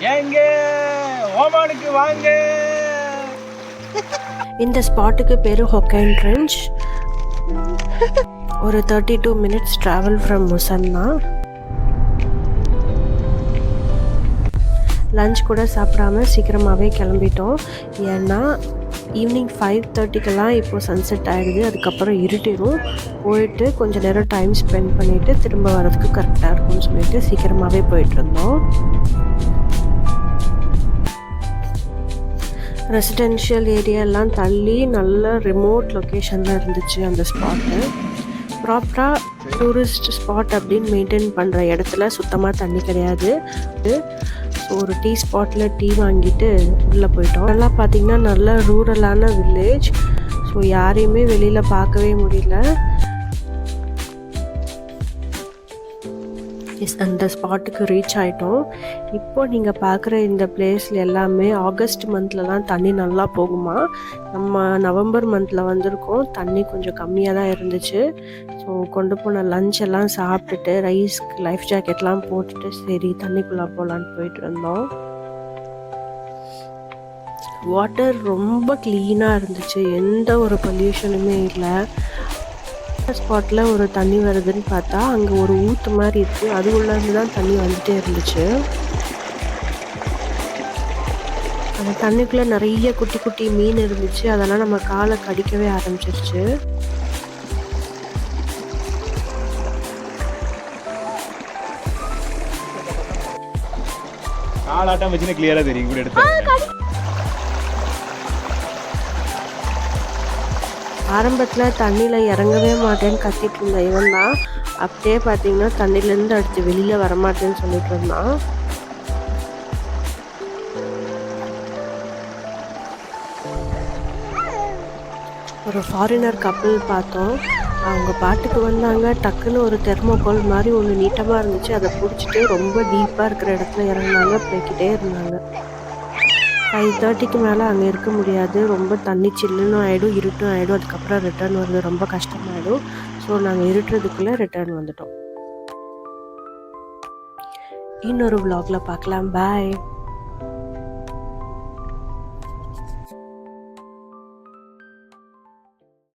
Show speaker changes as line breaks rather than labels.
ஏங்க ஓமானுக்கு வாங்க.
இந்த ஸ்பாட்டுக்கு பேர் ஹொக்கைன் ட்ரென்ச். ஒரு 32 minutes ட்ராவல் ஃப்ரம் முசன்னா. லஞ்ச் கூட சாப்பிடாம சீக்கிரமாகவே கிளம்பிட்டோம். ஏன்னா ஈவினிங் 5:30க்கெல்லாம் இப்போது சன்செட் ஆகிடுது. அதுக்கப்புறம் இருட்டிடும். போயிட்டு கொஞ்சம் நேரம் டைம் ஸ்பெண்ட் பண்ணிவிட்டு திரும்ப வரதுக்கு கரெக்டாக இருக்கும்னு சொல்லிட்டு சீக்கிரமாகவே போயிட்டுருந்தோம். ரெசிடென்ஷியல் ஏரியாலாம் தள்ளி நல்ல ரிமோட் லொக்கேஷனில் இருந்துச்சு அந்த ஸ்பாட்டு. ப்ராப்பராக டூரிஸ்ட் ஸ்பாட் அப்படின்னு மெயின்டைன் பண்ணுற இடத்துல சுத்தமாக தண்ணி கிடையாது. ஸோ ஒரு டீ ஸ்பாட்டில் டீ வாங்கிட்டு உள்ளே போயிட்டோம். நல்லா பார்த்திங்கன்னா நல்ல ரூரலான வில்லேஜ். ஸோ யாரையுமே வெளியில் பார்க்கவே முடியல. அந்த ஸ்பாட்டுக்கு ரீச் ஆகிட்டோம். இப்போது நீங்கள் பார்க்குற இந்த பிளேஸில் எல்லாமே ஆகஸ்ட் மந்த்லலாம் தண்ணி நல்லா போகுமா. நம்ம நவம்பர் மந்தில் வந்திருக்கோம். தண்ணி கொஞ்சம் கம்மியாக தான் இருந்துச்சு. ஸோ கொண்டு போன லஞ்ச் எல்லாம் சாப்பிட்டுட்டு ரைஸ்க்கு லைஃப் ஜாக்கெட்லாம் போட்டுட்டு சரி தண்ணிக்குள்ளே போகலான்னு போயிட்டு இருந்தோம். வாட்டர் ரொம்ப க்ளீனாக இருந்துச்சு. எந்த ஒரு பொல்யூஷனுமே இல்லை. ஸ்பாட்டில் ஒரு தண்ணி வருதுன்னு பார்த்தா அங்கே ஒரு ஊற்று மாதிரி இருக்குது. அது உள்ளேருந்து தான் தண்ணி வந்துகிட்டே இருந்துச்சு. அந்த தண்ணிக்குள்ளே நிறைய குட்டி குட்டி மீன் இருந்துச்சு. அதெல்லாம் நம்ம காலை கடிக்கவே ஆரம்பிச்சிருச்சு.
காலாட்டம் வச்சுன்னு கிளியராக தெரியும் கூட எடுத்து.
ஆரம்பத்தில் தண்ணியில் இறங்கவே மாட்டேன்னு கத்திட்டு இருந்த இவன் தான் அப்படியே பார்த்தீங்கன்னா தண்ணியிலேருந்து அடுத்து வெளியில் வரமாட்டேன்னு சொல்லிட்டு இருந்தான். ஒரு ஃபாரினர் கப்பல் பார்த்தோம். அவங்க பாட்டுக்கு வந்தாங்க. டக்குன்னு ஒரு தெர்மோகோல் மாதிரி ஒன்று நீட்டமாக இருந்துச்சு. அதை பிடிச்சிட்டு ரொம்ப டீப்பாக இருக்கிற இடத்துல இறங்கினாங்க. போய்கிட்டே இருந்தாங்க. 5:30க்கு மேலே அங்கே இருக்க முடியாது. ரொம்ப தண்ணி சில்லுன்னு ஆகிடும், இருட்டும் ஆகிடும். அதுக்கப்புறம் ரிட்டர்ன் வருது ரொம்ப கஷ்டமாயிடும். ஸோ நாங்கள் இருட்டுறதுக்குள்ளே ரிட்டர்ன் வந்துட்டோம். இன்னொரு vlogல பார்க்கலாம். பாய்.